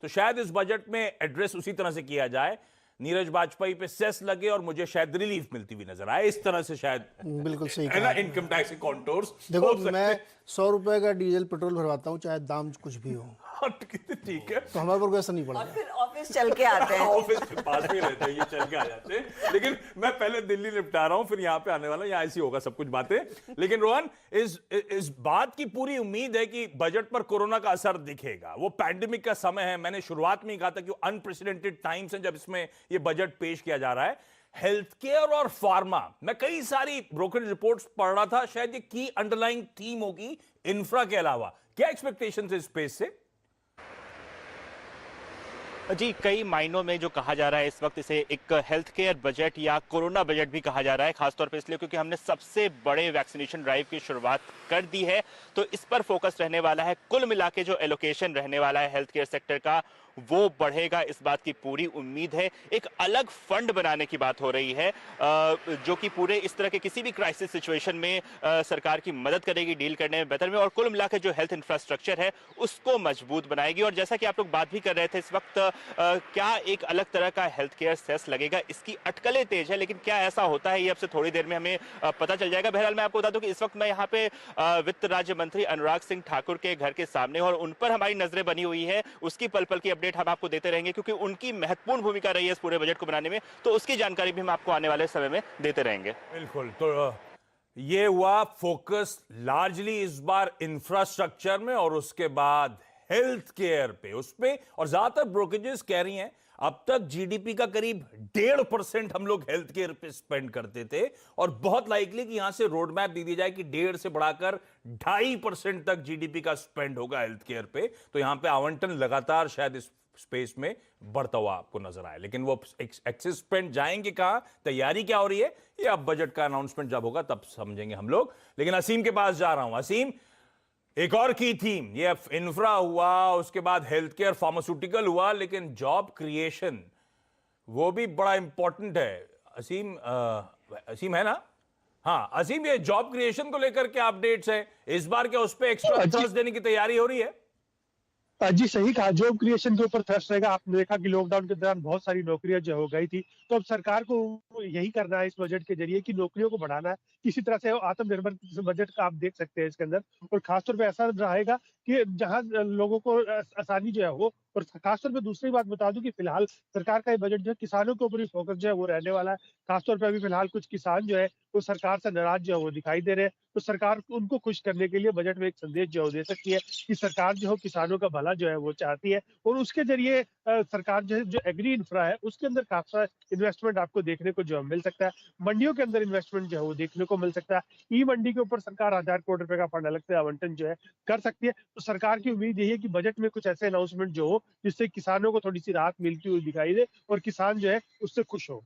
तो शायद इस बजट में एड्रेस उसी तरह से किया जाए, नीरज वाजपेयी पे सेस लगे और मुझे शायद रिलीफ मिलती हुई नजर आए, इस तरह से शायद बिल्कुल सही है ना, कहा। इनकम टैक्स के कॉन्टोर्स देखो, मैं 100 रुपए का डीजल पेट्रोल भरवाता हूँ, चाहे दाम कुछ भी हो, ठीक है, तो हमारे पर कोई असर नहीं और पड़ेगा। फिर ऑफिस चल के आते हैं। ऑफिस के पास में रहते हैं, ये चल के आ जाते हैं। लेकिन मैं पहले दिल्ली निपटा रहा हूं, फिर यहाँ पे आने वाला, यहाँ ऐसी होगा सब कुछ बातें। लेकिन रोहन, इस बात की पूरी उम्मीद है कि बजट पर कोरोना का असर दिखेगा। वो पैंडेमिक का समय है, मैंने शुरुआत में ही कहा था कि अनप्रेसिडेंटेड टाइम्स है जब इसमें ये बजट पेश किया जा रहा है। हेल्थ केयर और फार्मा, मैं कई सारी ब्रोकन रिपोर्ट्स पढ़ रहा था, शायद ये की अंडरलाइंग थीम होगी इंफ्रा के अलावा। क्या एक्सपेक्टेशन है इस स्पेस से? जी, कई मायनों में जो कहा जा रहा है इस वक्त, इसे एक हेल्थ केयर बजट या कोरोना बजट भी कहा जा रहा है, खासतौर पर इसलिए क्योंकि हमने सबसे बड़े वैक्सीनेशन ड्राइव की शुरुआत कर दी है। तो इस पर फोकस रहने वाला है। कुल मिला के जो एलोकेशन रहने वाला है हेल्थ केयर सेक्टर का, वो बढ़ेगा, इस बात की पूरी उम्मीद है। एक अलग फंड बनाने की बात हो रही है जो कि पूरे इस तरह के किसी भी क्राइसिस सिचुएशन में सरकार की मदद करेगी डील करने में, बेहतर में, और कुल मिलाकर जो हेल्थ इंफ्रास्ट्रक्चर है उसको मजबूत बनाएगी। और जैसा कि आप लोग बात भी कर रहे थे इस वक्त, क्या एक अलग तरह का हेल्थ केयर सेस लगेगा, इसकी अटकलें तेज है, लेकिन क्या ऐसा होता है ये अब से थोड़ी देर में हमें पता चल जाएगा। बहरहाल मैं आपको बता दूं कि इस वक्त मैं यहाँ पे वित्त राज्य मंत्री अनुराग सिंह ठाकुर के घर के सामने हूं और उन पर हमारी नजरें बनी हुई है। उसकी पल पल की अपडेट हम आपको देते रहेंगे क्योंकि उनकी महत्वपूर्ण भूमिका रही है इस पूरे बजट को बनाने में, तो उसकी जानकारी भी हम आपको आने वाले समय में देते रहेंगे। बिल्कुल। तो ये हुआ फोकस लार्जली इस बार इंफ्रास्ट्रक्चर में और उसके बाद हेल्थ केयर पे, उस पे। और ज्यादातर ब्रोकरेजेस कह रही हैं अब तक जीडीपी का करीब 1.5% हम लोग हेल्थ केयर पे स्पेंड करते थे और बहुत लाइकली कि यहां से रोड मैप दे दी जाए कि 1.5 से बढ़ाकर 2.5% तक जीडीपी का स्पेंड होगा हेल्थ केयर पे। तो यहां पे आवंटन लगातार शायद इस स्पेस में बढ़ता हुआ आपको नजर आए, लेकिन वो एक्सेस स्पेंड जाएंगे कहां, तैयारी क्या हो रही है, ये अब बजट का अनाउंसमेंट जब होगा तब समझेंगे हम लोग। लेकिन असीम के पास जा रहा हूं। असीम, एक और की थीम, ये इंफ्रा हुआ, उसके बाद हेल्थ केयर फार्मास्यूटिकल हुआ, लेकिन जॉब क्रिएशन वो भी बड़ा इंपॉर्टेंट है। असीम, असीम है ना? हाँ असीम, ये जॉब क्रिएशन को लेकर क्या अपडेट्स है इस बार? क्या उस पर एक्स्ट्रा थ्रस्ट देने की तैयारी हो रही है? जी सही कहा, जॉब क्रिएशन के ऊपर थ्रस्ट रहेगा। आपने देखा कि लॉकडाउन के दौरान बहुत सारी नौकरियां जो हो गई थी, तो अब सरकार को यही करना है इस बजट के जरिए कि नौकरियों को बढ़ाना है। किसी तरह से आत्मनिर्भर बजट का आप देख सकते हैं इसके अंदर। और खासतौर पे ऐसा रहेगा कि जहां लोगों को आसानी जो है हो। और खासतौर पे दूसरी बात बता दूं कि फिलहाल सरकार का ये बजट जो है किसानों के ऊपर ही फोकस जो है वो रहने वाला है। खासतौर पे अभी फिलहाल कुछ किसान जो है वो सरकार से नाराज जो है वो दिखाई दे रहे हैं। तो सरकार उनको खुश करने के लिए बजट में एक संदेश जो है दे सकती है कि सरकार जो है किसानों का भला जो है वो चाहती है। और उसके जरिए सरकार जो है जो एग्री इंफ्रा है उसके अंदर खासा इन्वेस्टमेंट आपको देखने को जो है मिल सकता है। मंडियों के अंदर इन्वेस्टमेंट जो है वो देखने को मिल सकता है। ई मंडी के ऊपर सरकार 1,000 करोड़ रुपए का फंड अलग से आवंटन जो है कर सकती है। तो सरकार की उम्मीद यही है कि बजट में कुछ ऐसे अनाउंसमेंट जो हो जिससे किसानों को थोड़ी सी राहत मिलती हुई दिखाई दे और किसान जो है उससे खुश हो।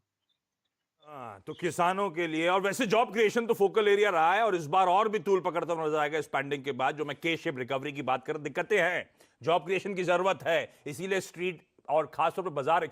हाँ, तो किसानों के लिए। और वैसे जॉब क्रिएशन तो फोकल एरिया रहा है और इस बार और भी तूल पकड़ता हुआ नजर आएगा इस पैंडिंग के बाद। जो मैं के शेप रिकवरी की बात कर, दिक्कतें हैं, जॉब क्रिएशन की जरूरत है, इसीलिए स्ट्रीट और खासतौर पर बाजार